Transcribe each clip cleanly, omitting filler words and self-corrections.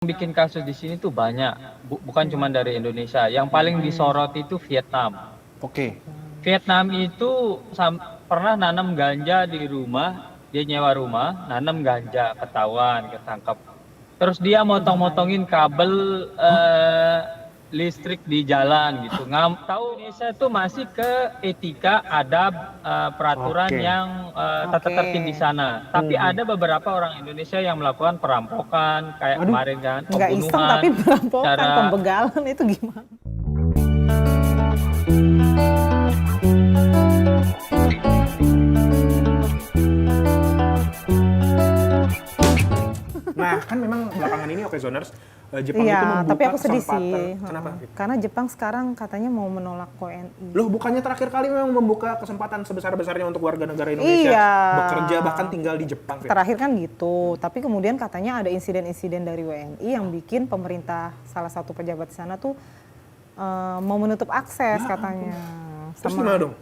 bikin kasus di sini tuh banyak, bukan cuma dari Indonesia. Yang paling disorot itu Vietnam. Oke. Vietnam itu pernah nanam ganja di rumah, dia nyewa rumah, nanam ganja, ketahuan, ketangkap. Terus dia motong-motongin kabel listrik di jalan gitu. Tahu Indonesia itu masih ke etika, adab, peraturan Oke. yang tata tertib di sana. Tapi ada beberapa orang Indonesia yang melakukan perampokan kayak Aduh. kemarin kan, Nggak iseng pembunuhan. tapi perampokan, cara pembegalan itu gimana? Nah, kan memang belakangan ini Oke Zoners, Jepang Iya, itu membuka tapi aku sedih kesempatan. sih. Kenapa? Karena Jepang sekarang katanya mau menolak WNI. Loh, bukannya terakhir kali memang membuka kesempatan sebesar-besarnya untuk warga negara Indonesia Iya. bekerja bahkan tinggal di Jepang? Fit? Terakhir kan gitu, tapi kemudian katanya ada insiden-insiden dari WNI yang bikin pemerintah salah satu pejabat di sana tuh mau menutup akses katanya. Terus gimana dong?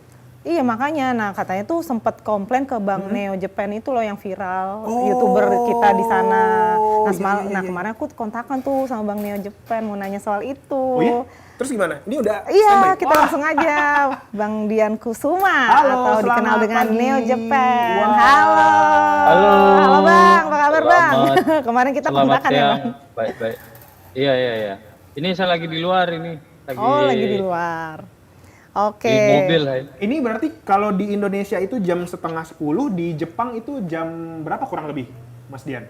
Iya makanya, nah katanya tuh sempat komplain ke Bank Neo Japan itu loh yang viral, YouTuber kita di sana. Nah, kemarin aku kontakkan tuh sama Bank Neo Japan mau nanya soal itu. Oh iya? Terus gimana? Ini udah Iya, standby? kita langsung aja. Bang Dian Kusuma Halo, atau dikenal selamat dengan pagi. Neo Japan. Wow. Halo. Halo. Halo Bang, apa kabar Bang? Selamat- Kemarin kita Selamat kontakan ya siang. Bang. Baik. Iya. Ini saya lagi di luar ini. Lagi di luar. Oke. Di mobil. Ini berarti kalau di Indonesia itu jam 9:30, di Jepang itu jam berapa kurang lebih, Mas Dian?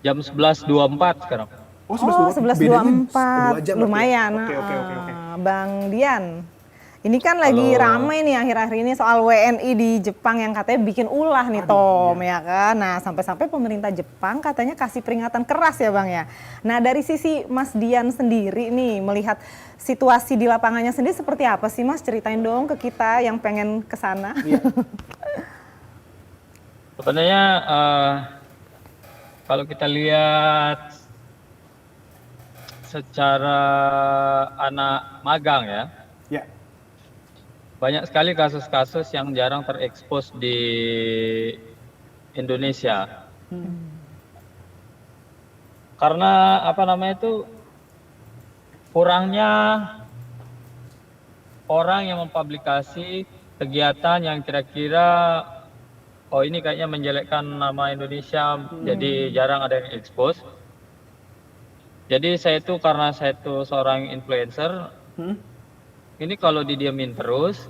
Jam 11.24 sekarang. Oh, Oh, 11:24. 11.24. jam Lumayan. Oke. Bang Dian, ini kan lagi ramai nih akhir-akhir ini soal WNI di Jepang yang katanya bikin ulah nih Tom, ya kan. Nah, sampai-sampai pemerintah Jepang katanya kasih peringatan keras ya Bang ya. Nah, dari sisi Mas Dian sendiri nih, melihat situasi di lapangannya sendiri seperti apa sih Mas? Ceritain dong ke kita yang pengen ke sana. Iya. Sebenarnya kalau kita lihat secara anak magang ya, Ya. banyak sekali kasus-kasus yang jarang terekspos di Indonesia. Karena kurangnya orang yang mempublikasi kegiatan yang kira-kira ini kayaknya menjelekkan nama Indonesia, jadi jarang ada yang expose. Jadi karena saya itu seorang influencer, ini kalau didiamin terus,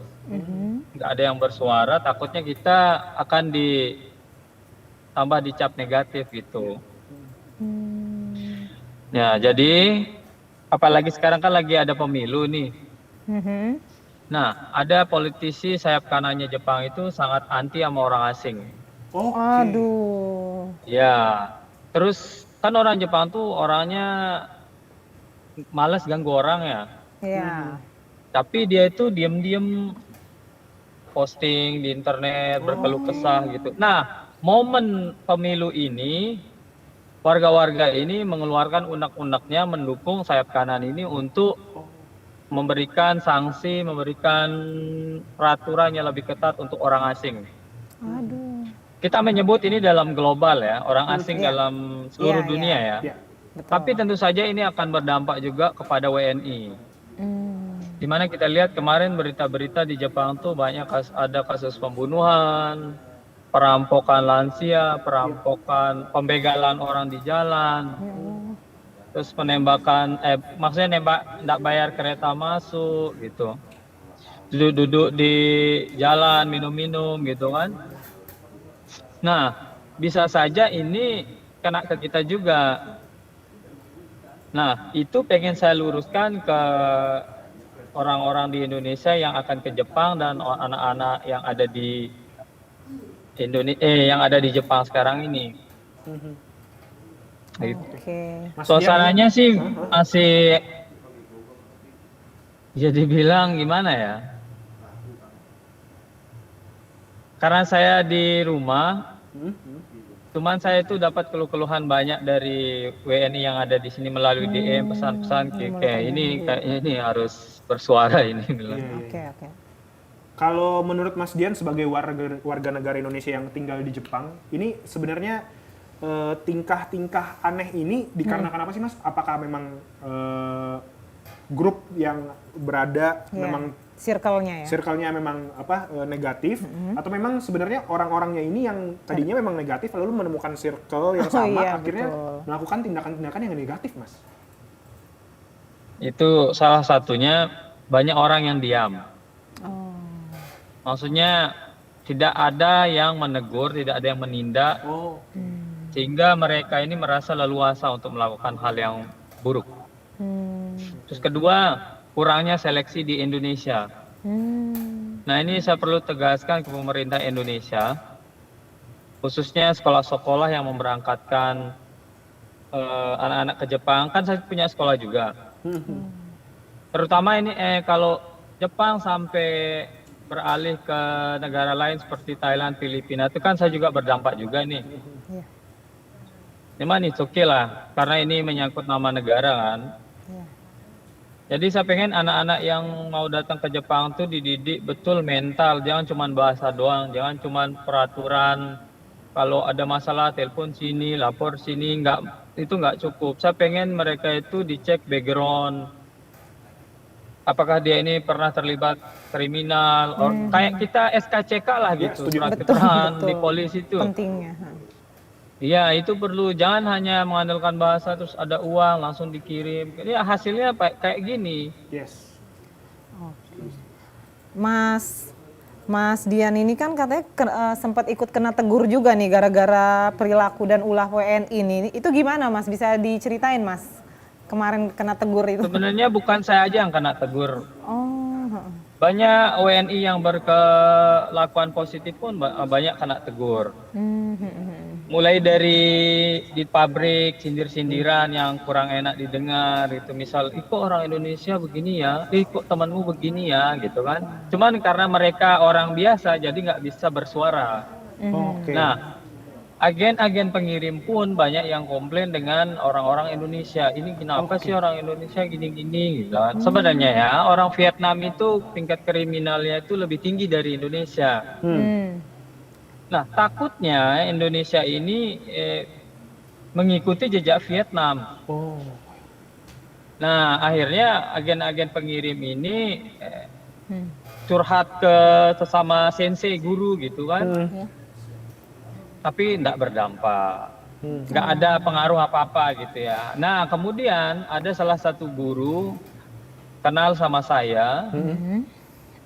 nggak ada yang bersuara, takutnya kita akan ditambah dicap negatif gitu. Ya, jadi apalagi sekarang kan lagi ada pemilu nih. Nah, ada politisi sayap kanannya Jepang itu sangat anti sama orang asing. Oke. Aduh. Ya, terus kan orang Jepang tuh orangnya malas ganggu orang ya. Iya. Tapi dia itu diam-diam posting di internet, berkeluh kesah gitu. Nah, momen pemilu ini, warga-warga ini mengeluarkan unek-uneknya mendukung sayap kanan ini untuk memberikan sanksi, memberikan peraturan yang lebih ketat untuk orang asing. Aduh. Kita menyebut ini dalam global ya, orang asing Iya. dalam seluruh Iya, dunia iya. ya. Ya. Betul. Tapi tentu saja ini akan berdampak juga kepada WNI. Di mana kita lihat kemarin berita-berita di Jepang tuh banyak ada kasus pembunuhan, perampokan lansia, pembegalan orang di jalan, terus penembakan, maksudnya nggak bayar kereta masuk gitu, duduk-duduk di jalan minum-minum gitu kan. Nah, bisa saja ini kena ke kita juga. Nah, itu pengen saya luruskan ke orang-orang di Indonesia yang akan ke Jepang dan anak-anak yang ada di yang ada di Jepang sekarang ini. Gitu. Oke. Mas Suasananya sih masih jadi bilang gimana ya? Karena saya di rumah, cuman saya itu dapat keluhan banyak dari WNI yang ada di sini melalui DM, pesan-pesan kayak ini harus bersuara ini. Oke. Kalau menurut Mas Dian sebagai warga negara Indonesia yang tinggal di Jepang, ini sebenarnya tingkah-tingkah aneh ini dikarenakan apa sih Mas? Apakah memang grup yang berada memang circle-nya ya. circle-nya memang negatif, atau memang sebenarnya orang-orangnya ini yang tadinya memang negatif lalu menemukan circle yang sama, iya, akhirnya betul. melakukan tindakan-tindakan yang negatif, Mas? Itu salah satunya banyak orang yang diam. Oh. Maksudnya tidak ada yang menegur, tidak ada yang menindak, Oh, sehingga mereka ini merasa leluasa untuk melakukan hal yang buruk. Terus kedua, kurangnya seleksi di Indonesia. Nah, ini saya perlu tegaskan ke pemerintah Indonesia, khususnya sekolah-sekolah yang memberangkatkan anak-anak ke Jepang. Kan saya punya sekolah juga. Terutama ini kalau Jepang sampai beralih ke negara lain seperti Thailand, Filipina, itu kan saya juga berdampak juga nih. Iya. Cuman itu oke lah, karena ini menyangkut nama negara kan. Iya. Jadi saya pengen anak-anak yang mau datang ke Jepang tuh dididik betul mental, jangan cuma bahasa doang, jangan cuma peraturan. Kalau ada masalah telepon sini, lapor sini, itu nggak cukup. Saya pengen mereka itu dicek background. Apakah dia ini pernah terlibat kriminal, kayak kita SKCK lah gitu, setuju. surat Betul, keterangan di betul. polisi itu. Pentingnya. Iya, itu perlu. Jangan hanya mengandalkan bahasa terus ada uang langsung dikirim. Ya hasilnya kayak gini. yes. Mas Dian ini kan katanya sempat ikut kena tegur juga nih gara-gara perilaku dan ulah WNI ini. Itu gimana Mas? Bisa diceritain Mas? Kemarin kena tegur itu. Sebenarnya bukan saya aja yang kena tegur. Oh. Banyak WNI yang berkelakuan positif pun banyak kena tegur. Mulai dari di pabrik sindir-sindiran yang kurang enak didengar gitu. Misal, kok orang Indonesia begini ya? Kok temanmu begini ya? Gitu kan. Cuman karena mereka orang biasa jadi nggak bisa bersuara. Oke. Nah, agen-agen pengirim pun banyak yang komplain dengan orang-orang Indonesia. Ini kenapa sih orang Indonesia gini-gini gitu kan. Sebenarnya ya, orang Vietnam itu tingkat kriminalnya itu lebih tinggi dari Indonesia. Nah, takutnya Indonesia ini mengikuti jejak Vietnam. Oh. Nah, akhirnya agen-agen pengirim ini curhat ke sesama sensei guru gitu kan. Tapi tidak berdampak, nggak ada pengaruh apa-apa gitu ya. Nah, kemudian ada salah satu guru kenal sama saya.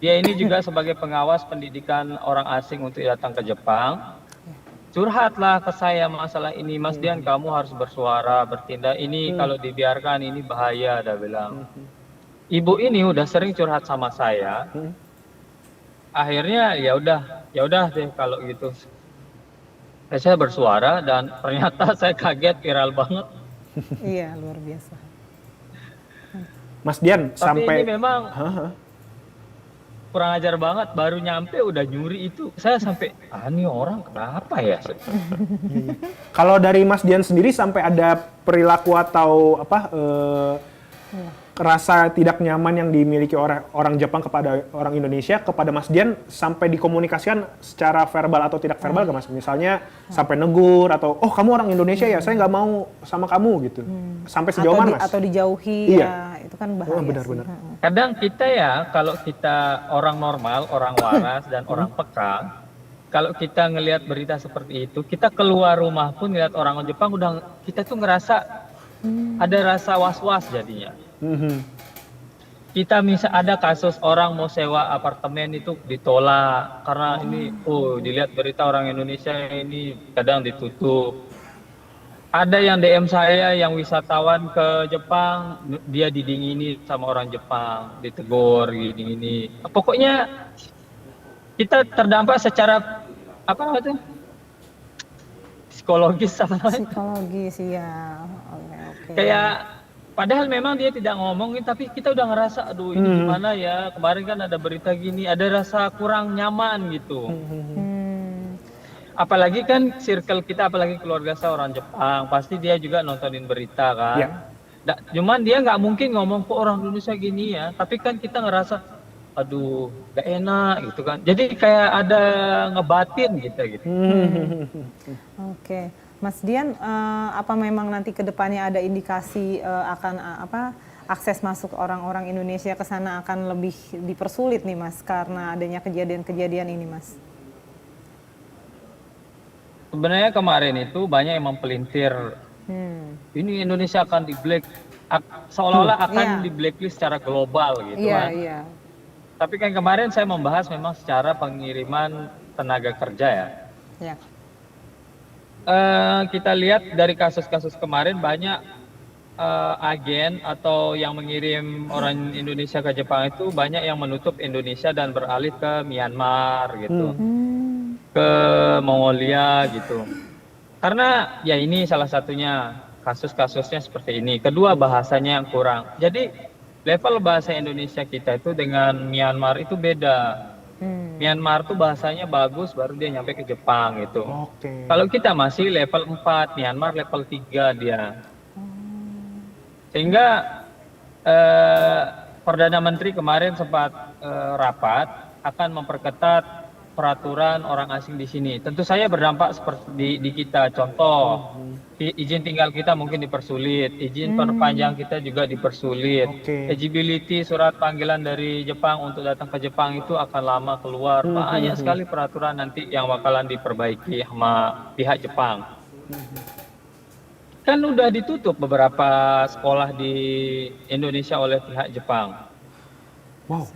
Dia ini juga sebagai pengawas pendidikan orang asing untuk datang ke Jepang. Curhatlah ke saya masalah ini, Mas Dian, kamu harus bersuara, bertindak. Ini kalau dibiarkan ini bahaya, dia bilang. Ibu ini udah sering curhat sama saya. Akhirnya ya udah deh kalau gitu. Saya bersuara dan ternyata saya kaget, viral banget. Iya, luar biasa. Mas Dian, Tapi sampai ini memang kurang ajar banget, baru nyampe udah nyuri itu. Saya sampai, ini orang kenapa ya? kalau dari Mas Dian sendiri sampai ada perilaku atau rasa tidak nyaman yang dimiliki orang Jepang kepada orang Indonesia kepada Mas Dian sampai dikomunikasikan secara verbal atau tidak verbal ke Mas? Misalnya sampai negur atau kamu orang Indonesia ya, saya nggak mau sama kamu gitu. Sampai sejauh mana Mas? Atau dijauhi Iya. ya, itu kan bahaya. Benar-benar. Kadang kita ya, kalau kita orang normal, orang waras dan orang peka, kalau kita ngelihat berita seperti itu, kita keluar rumah pun ngelihat orang Jepang kita tuh ngerasa ada rasa was-was jadinya. Kita ada kasus orang mau sewa apartemen itu ditolak karena ini dilihat berita orang Indonesia ini kadang ditutup. Ada yang DM saya yang wisatawan ke Jepang, dia didingini sama orang Jepang, ditegur gini-gini. Pokoknya kita terdampak secara psikologis ya. Oke. Kayak padahal memang dia tidak ngomongin, tapi kita udah ngerasa, aduh ini gimana ya, kemarin kan ada berita gini, ada rasa kurang nyaman gitu. Apalagi kan circle kita, apalagi keluarga saya orang Jepang, pasti dia juga nontonin berita kan. Ya. Cuman dia nggak mungkin ngomong kok orang Indonesia gini ya, tapi kan kita ngerasa, aduh gak enak gitu kan. Jadi kayak ada ngebatin gitu. Oke. Mas Dian, apa memang nanti ke depannya ada indikasi akan akses masuk orang-orang Indonesia ke sana akan lebih dipersulit nih Mas karena adanya kejadian-kejadian ini Mas? Sebenarnya kemarin itu banyak yang mempelintir ini Indonesia akan seolah-olah akan di blacklist secara global gitu Iya, kan. iya. Tapi kan kemarin saya membahas memang secara pengiriman tenaga kerja ya. Ya. Kita lihat dari kasus-kasus kemarin banyak agen atau yang mengirim orang Indonesia ke Jepang itu banyak yang menutup Indonesia dan beralih ke Myanmar gitu, ke Mongolia gitu. Karena ya ini salah satunya kasus-kasusnya seperti ini. Kedua bahasanya yang kurang. Jadi level bahasa Indonesia kita itu dengan Myanmar itu beda. Myanmar tuh bahasanya bagus baru dia nyampe ke Jepang gitu. Oke. Kalau kita masih level 4, Myanmar level 3 dia. Sehingga Perdana Menteri kemarin sempat rapat akan memperketat peraturan orang asing di sini. Tentu saja berdampak seperti di kita. Contoh, izin tinggal kita mungkin dipersulit, izin perpanjang kita juga dipersulit. Oke. Eligibility surat panggilan dari Jepang untuk datang ke Jepang itu akan lama keluar. Banyak sekali peraturan nanti yang bakalan diperbaiki sama pihak Jepang. Kan udah ditutup beberapa sekolah di Indonesia oleh pihak Jepang. Wow.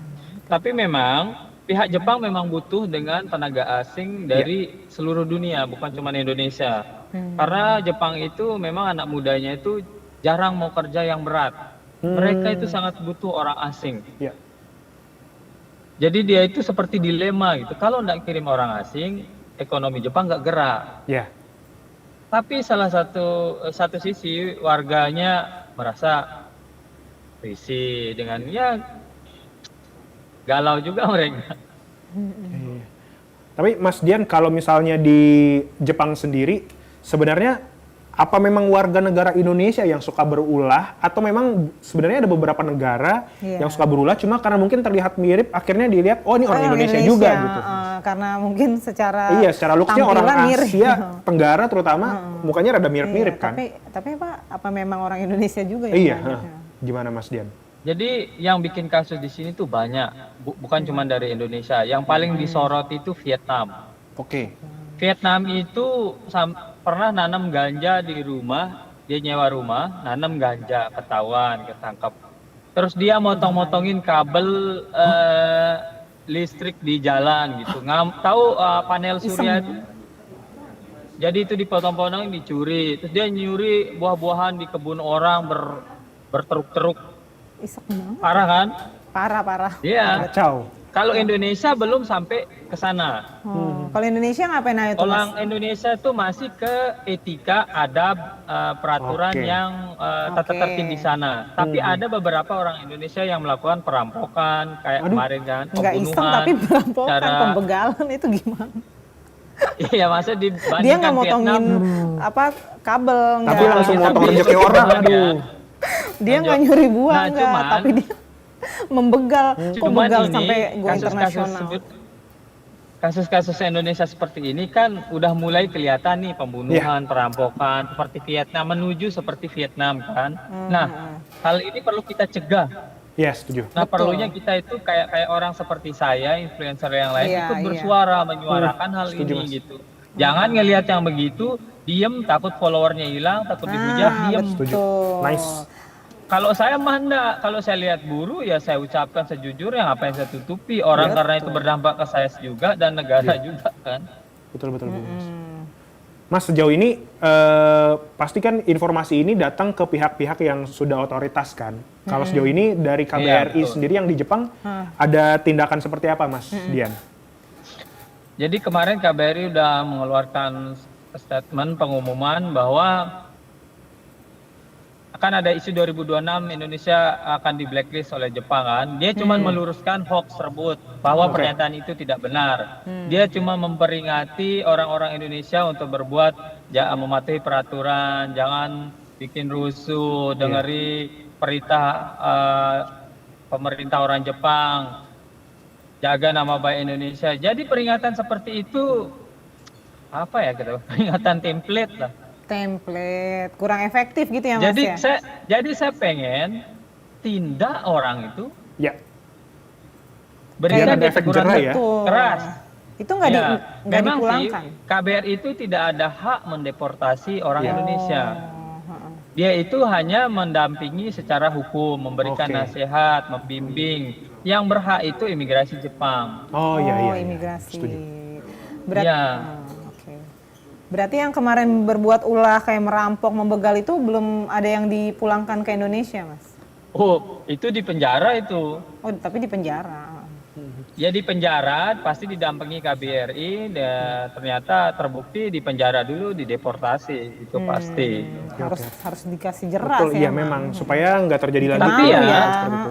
Tapi memang pihak Jepang memang butuh dengan tenaga asing dari seluruh dunia, bukan cuma Indonesia. Karena Jepang itu memang anak mudanya itu jarang mau kerja yang berat. Mereka itu sangat butuh orang asing. Ya. Jadi dia itu seperti dilema gitu. Kalau nggak kirim orang asing, ekonomi Jepang nggak gerak. Ya. Tapi satu sisi warganya merasa risih dengan ya galau juga mereka. Iya. Tapi Mas Dian, kalau misalnya di Jepang sendiri, sebenarnya apa memang warga negara Indonesia yang suka berulah, atau memang sebenarnya ada beberapa negara yang suka berulah, cuma karena mungkin terlihat mirip, akhirnya dilihat, oh ini orang Indonesia juga gitu. Karena mungkin secara looks-nya orang mirip. Asia Tenggara terutama, mukanya rada mirip-mirip kan. Tapi apa memang orang Indonesia juga ya? Iya, gimana Mas Dian? Jadi yang bikin kasus di sini tuh banyak, bukan cuma dari Indonesia. Yang paling disorot itu Vietnam. Oke. Vietnam itu pernah nanam ganja di rumah, dia nyewa rumah, nanam ganja, ketahuan, ketangkap. Terus dia motong-motongin kabel listrik di jalan gitu. Tahu panel surya itu? Jadi itu dipotong-potong, dicuri. Terus dia nyuri buah-buahan di kebun orang berteruk-teruk. Isek banget. Parah kan? Parah. Iya. Kacau. Kalau Indonesia belum sampai ke sana. Kalau Indonesia ngapain aja tuh Mas? Orang Indonesia itu masih ke etika, adab, peraturan yang tata tertib di sana. Tapi ada beberapa orang Indonesia yang melakukan perampokan, kayak kemarin kan, Nggak iseng pembunuhan. tapi perampokan, pembegalan itu gimana? Iya, masa Dia dibandingkan nggak motongin Vietnam. kabel, Tapi nggak. langsung motong Tapi rezeki orang, cuman aduh. Dia nggak nyuri buah, Nah, nggak. cuman- Tapi dia membegal, kok Cuman begal ini sampai go internasional. kasus-kasus Indonesia seperti ini kan udah mulai kelihatan nih pembunuhan, perampokan seperti Vietnam, menuju seperti Vietnam kan. Nah, hal ini perlu kita cegah. Ya, setuju. Nah, Betul. perlunya kita itu kayak orang seperti saya, influencer yang lain Iya, ikut iya. bersuara, menyuarakan hal Setuju, ini Mas. gitu. Jangan ngelihat yang begitu, diem, takut followernya hilang, takut dihujat, diem. Setuju. Betul. Nice. Kalau saya mah enggak, kalau saya lihat buruh ya saya ucapkan sejujurnya, apa yang saya tutupi orang karena itu berdampak ke saya juga dan negara juga kan. Betul. Mas, sejauh ini pastikan informasi ini datang ke pihak-pihak yang sudah otoritas kan. Kalau sejauh ini dari KBRI betul. sendiri yang di Jepang ada tindakan seperti apa, Mas Dian? Jadi kemarin KBRI udah mengeluarkan statement pengumuman bahwa akan ada isu 2026 Indonesia akan di blacklist oleh Jepang kan. Dia cuma meluruskan hoax tersebut bahwa pernyataan itu tidak benar. Dia cuma memperingati orang-orang Indonesia untuk berbuat mematuhi peraturan, jangan bikin rusuh, dengeri perintah pemerintah orang Jepang, jaga nama baik Indonesia. Jadi peringatan seperti itu apa ya gitu, peringatan template lah. Template, kurang efektif gitu ya Mas Jadi ya? saya pengen tindak orang itu Ya. berikan Biar ada efek teguran jerah ya. Betul. keras. Itu nggak Ya, nggak memang dipulangkan. sih KBRI itu tidak ada hak mendeportasi orang Ya. Indonesia. heeh. Dia itu hanya mendampingi secara hukum, memberikan Oke. nasihat, membimbing. Yang berhak itu imigrasi Jepang. Oh iya. Imigrasi. Setuju. Berarti, Iya. oke. Berarti yang kemarin berbuat ulah kayak merampok, membegal itu belum ada yang dipulangkan ke Indonesia, Mas? Oh, itu di penjara itu. Oh, tapi di penjara. Ya di penjara, pasti didampingi KBRI, dan ternyata terbukti di penjara dulu, dideportasi, itu pasti. Harus dikasih jeras Betul, ya. iya Mas. memang supaya nggak terjadi lagi. Tapi Malu ya, seperti itu.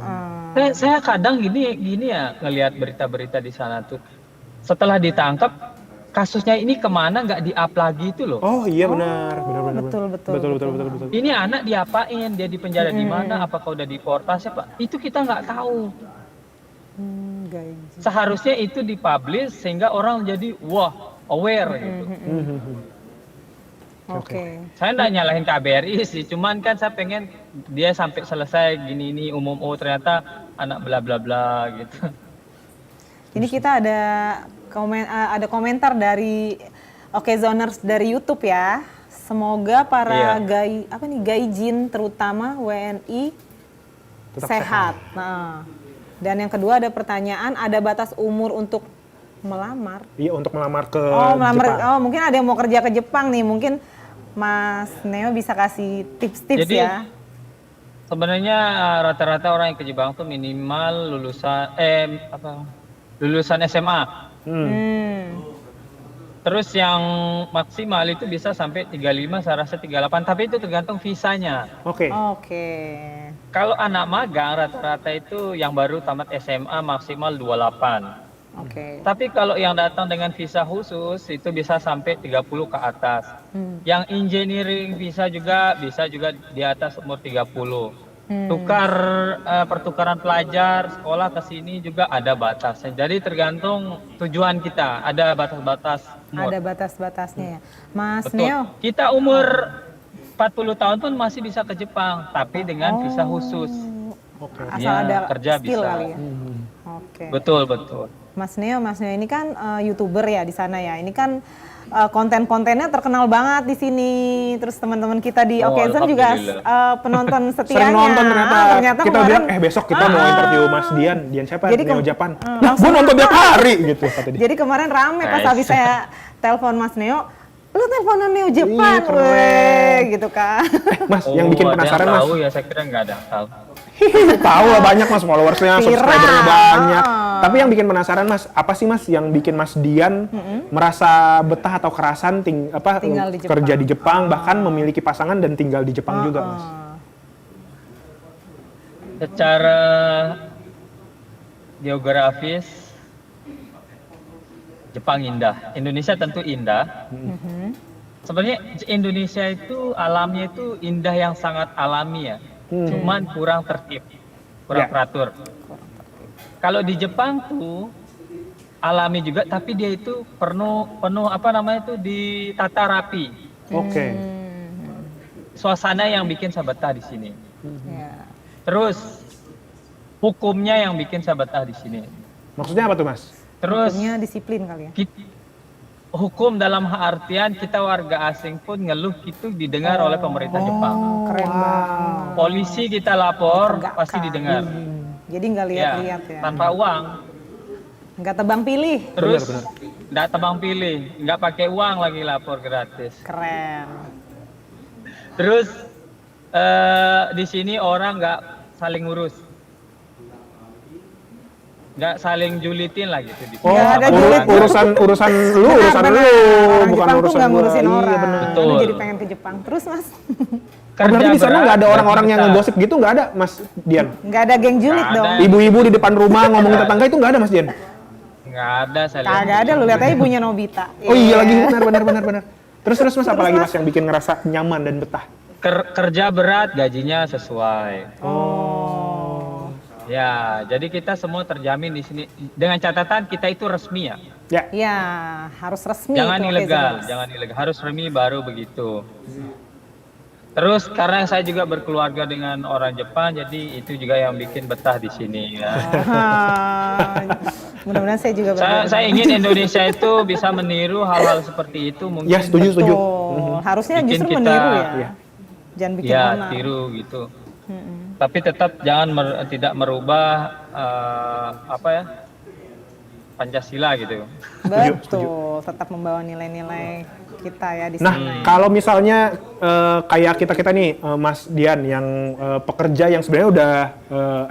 Saya kadang gini ya ngelihat berita-berita di sana tuh. Setelah ditangkap, kasusnya ini kemana nggak di-up lagi itu loh. Oh iya benar. betul. Ini anak diapain? Dia di penjara di mana? Apakah udah deportasi apa? Itu kita nggak tahu. Gaji. Seharusnya itu dipublish sehingga orang jadi wah aware gitu. Oke. Saya nggak nyalahin KBRI sih, cuman kan saya pengen dia sampai selesai gini ini umum, oh ternyata anak bla bla bla gitu. Ini kita ada komentar dari Zoners dari YouTube ya. Semoga para gaijin terutama WNI Tetap sehat. Nah, dan yang kedua ada pertanyaan, ada batas umur untuk melamar? Iya, untuk melamar ke melamar. Jepang. Oh, mungkin ada yang mau kerja ke Jepang nih. Mungkin Mas Neo bisa kasih tips-tips Jadi, ya. sebenarnya rata-rata orang yang ke Jepang tuh minimal lulusan SMA. Terus yang maksimal itu bisa sampai 35, saya rasa 38, tapi itu tergantung visanya. Oke. Kalau anak magang rata-rata itu yang baru tamat SMA maksimal 28. Tapi kalau yang datang dengan visa khusus itu bisa sampai 30 ke atas. Yang engineering visa juga bisa juga di atas umur 30. Pertukaran pelajar sekolah ke sini juga ada batasnya. Jadi tergantung tujuan kita, ada batas-batas umur. Ada batas-batasnya ya. Mas Betul. Neo. Kita umur 40 tahun pun masih bisa ke Jepang, tapi dengan visa khusus. Asal ada kerja skill bisa. kali ya. Betul. Mas Neo ini kan YouTuber ya di sana ya. Ini kan konten-kontennya terkenal banget di sini. Terus teman-teman kita di Okezon juga penonton setianya. Sering nonton ternyata kita kemarin, bilang besok kita mau interview Mas Dian siapa? Jadi Neo Japan. langsung Gue nonton tiap hari gitu kata dia. Jadi kemarin rame pas habis saya telepon Mas Neo, lu teleponan Neo Jepang, keren. weh, gitu kan. Mas, yang bikin penasaran Mas. Tahu ya, saya kira nggak ada yang tahu. Tahu lah banyak Mas followersnya, subscribernya banyak. Tapi yang bikin penasaran Mas, apa sih Mas yang bikin Mas Dian merasa betah atau kerasan kerja di Jepang, bahkan memiliki pasangan dan tinggal di Jepang juga Mas? Secara geografis Jepang indah, Indonesia tentu indah. Sebenarnya Indonesia itu alamnya itu indah yang sangat alami ya. Cuman kurang tertib, kurang teratur. Kalau di Jepang tuh alami juga, tapi dia itu penuh ditata rapi. Suasana yang bikin saya betah di sini. Terus hukumnya yang bikin saya betah di sini. Maksudnya apa tuh Mas? Terus hukumnya disiplin kali ya. Hukum dalam artian kita warga asing pun ngeluh itu didengar oleh pemerintah Jepang. Keren banget. Polisi kita lapor pasti didengar. Jadi nggak lihat-lihat ya. Tanpa uang. Nggak tebang pilih. Terus nggak tebang pilih, nggak pakai uang lagi lapor gratis. Keren. Terus di sini orang nggak saling ngurus. Nggak saling julitin lah gitu di sini. Urusan lu, bukan urusan nggak ngurusin orang. Iya benar. Betul. Lu jadi pengen ke Jepang terus Mas. Berarti di sana nggak ada orang-orang yang ngegosip gitu, nggak ada Mas Dian? Nggak ada geng julid dong. Ibu-ibu di depan rumah ngomongin tetangga itu nggak ada Mas Dian? Nggak ada saya lihat. Kagak ada, lu lihat aja ibunya Nobita. Oh iya lagi, benar. Terus Mas apa lagi Mas yang bikin ngerasa nyaman dan betah? Kerja berat, gajinya sesuai. Ya, jadi kita semua terjamin di sini dengan catatan kita itu resmi ya. Ya. Ya, harus resmi. Jangan itu, oke, ilegal, jelas. jangan ilegal. Harus resmi baru begitu. Terus karena saya juga berkeluarga dengan orang Jepang, jadi itu juga yang bikin betah di sini ya. Mudah-mudahan saya juga Saya ingin Indonesia itu bisa meniru hal-hal seperti itu mungkin. Ya, setuju. Betul. Harusnya Bikin justru kita- meniru ya. Iya. Jangan bikin Ya, onar. tiru gitu. Tapi tetap jangan tidak merubah apa ya, Pancasila gitu. Betul, tetap membawa nilai-nilai kita ya di sana. Nah, kalau misalnya kayak kita nih, Mas Dian yang pekerja yang sebenarnya udah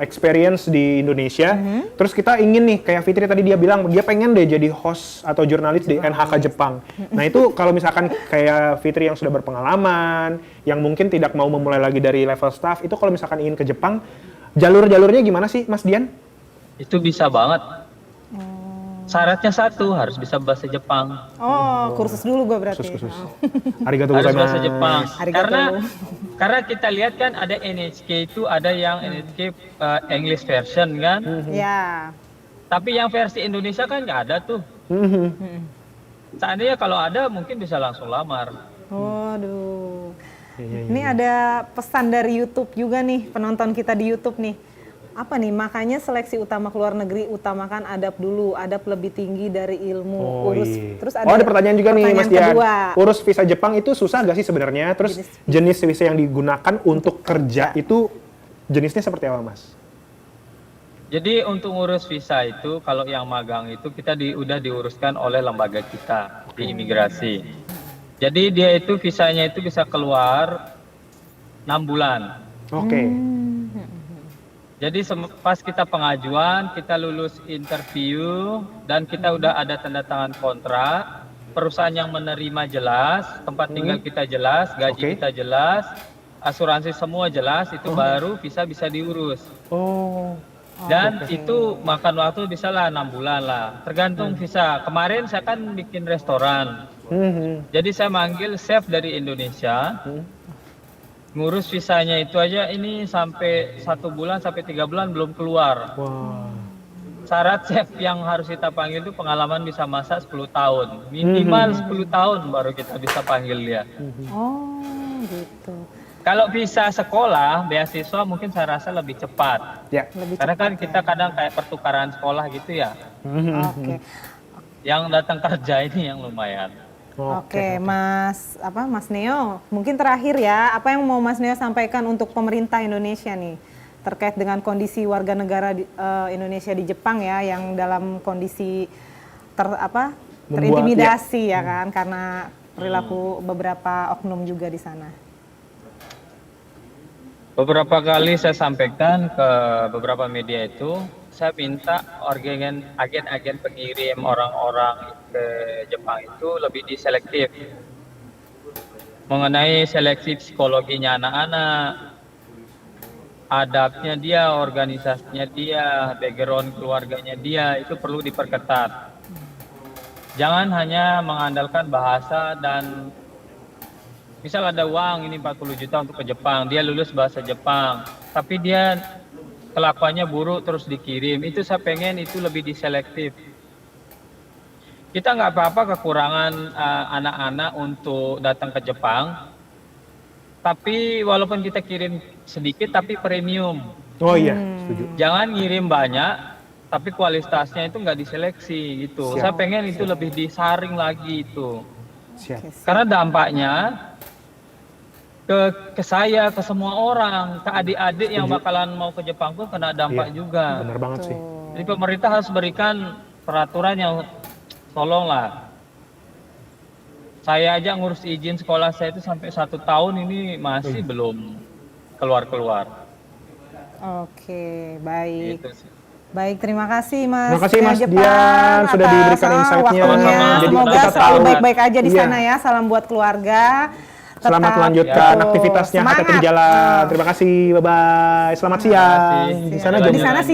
experience di Indonesia, terus kita ingin nih, kayak Fitri tadi dia bilang, dia pengen deh jadi host atau jurnalis di NHK Jepang. Nah itu kalau misalkan kayak Fitri yang sudah berpengalaman, yang mungkin tidak mau memulai lagi dari level staff, itu kalau misalkan ingin ke Jepang, jalur-jalurnya gimana sih, Mas Dian? Itu bisa banget. Syaratnya satu, harus bisa bahasa Jepang. Oh, kursus dulu gue berarti. Khusus. Arigatou Harus gozaimasu. bahasa Jepang. Arigato. Karena kita lihat kan ada NHK itu ada yang NHK English version kan. Ya. Tapi yang versi Indonesia kan nggak ada tuh. Seandainya kalau ada mungkin bisa langsung lamar. Waduh. Ini ada pesan dari YouTube juga nih, penonton kita di YouTube nih. Apa nih, makanya seleksi utama keluar negeri utamakan adab dulu, adab lebih tinggi dari ilmu. Iya. Terus ada pertanyaan juga nih Mas Dian. kedua. Urus visa Jepang itu susah gak sih sebenarnya? Terus jenis visa yang digunakan untuk kerja itu jenisnya seperti apa, Mas? Jadi untuk ngurus visa itu kalau yang magang itu kita udah diuruskan oleh lembaga kita di imigrasi. Jadi dia itu visanya itu bisa keluar 6 bulan. Oke. Jadi pas kita pengajuan, kita lulus interview, dan kita udah ada tanda tangan kontrak, perusahaan yang menerima jelas, tempat tinggal kita jelas, gaji kita jelas, asuransi semua jelas, itu baru visa bisa diurus. Dan itu makan waktu bisa lah 6 bulan lah, tergantung visa. Kemarin saya kan bikin restoran, jadi saya manggil chef dari Indonesia, ngurus visanya itu aja ini sampai 1 bulan sampai 3 bulan belum keluar. Syarat chef yang harus kita panggil itu pengalaman bisa masak 10 tahun. Minimal 10 tahun baru kita bisa panggil dia. Oh, gitu. Kalau visa sekolah, beasiswa mungkin saya rasa lebih cepat. Ya. Lebih Karena kan cepat kita kadang kayak pertukaran sekolah gitu ya. Oke. Yang datang kerja ini yang lumayan. Oke, Mas Neo, mungkin terakhir ya, apa yang mau Mas Neo sampaikan untuk pemerintah Indonesia nih terkait dengan kondisi warga negara Indonesia di Jepang ya, yang dalam kondisi terintimidasi ya kan, karena perilaku beberapa oknum juga di sana. Beberapa kali saya sampaikan ke beberapa media itu, saya minta agen-agen pengirim orang-orang ke Jepang itu lebih diselektif mengenai seleksi psikologinya anak-anak, adabnya dia, organisasinya dia, background keluarganya dia, itu perlu diperketat. Jangan hanya mengandalkan bahasa dan misal ada uang ini 40 juta untuk ke Jepang, dia lulus bahasa Jepang, tapi dia kelakuannya buruk terus dikirim. Itu saya pengen itu lebih diselektif. Kita nggak apa-apa kekurangan anak-anak untuk datang ke Jepang, tapi walaupun kita kirim sedikit tapi premium. Oh iya, setuju. Jangan ngirim banyak, tapi kualitasnya itu nggak diseleksi gitu. Saya pengen itu lebih disaring lagi itu. Siap. Karena dampaknya ke saya, ke semua orang, ke adik-adik yang bakalan mau ke Jepang pun kena dampak juga. Benar banget sih. Jadi pemerintah harus berikan peraturan yang tolonglah. Saya aja ngurus izin sekolah saya itu sampai 1 tahun ini masih belum keluar-keluar. Oke, baik. Gitu sih. Baik, terima kasih Mas. Terima kasih Mas Jepang Dian sudah atas diberikan insight-nya. waktunya. Jadi Semoga kita selalu tahu. baik-baik aja di Iya. sana ya. Salam buat keluarga. Selamat Tetap melanjutkan betul, aktivitasnya KTP di semangat. jalan. Terima kasih, bye-bye. Selamat siang. kasih. Di sana Di jam sana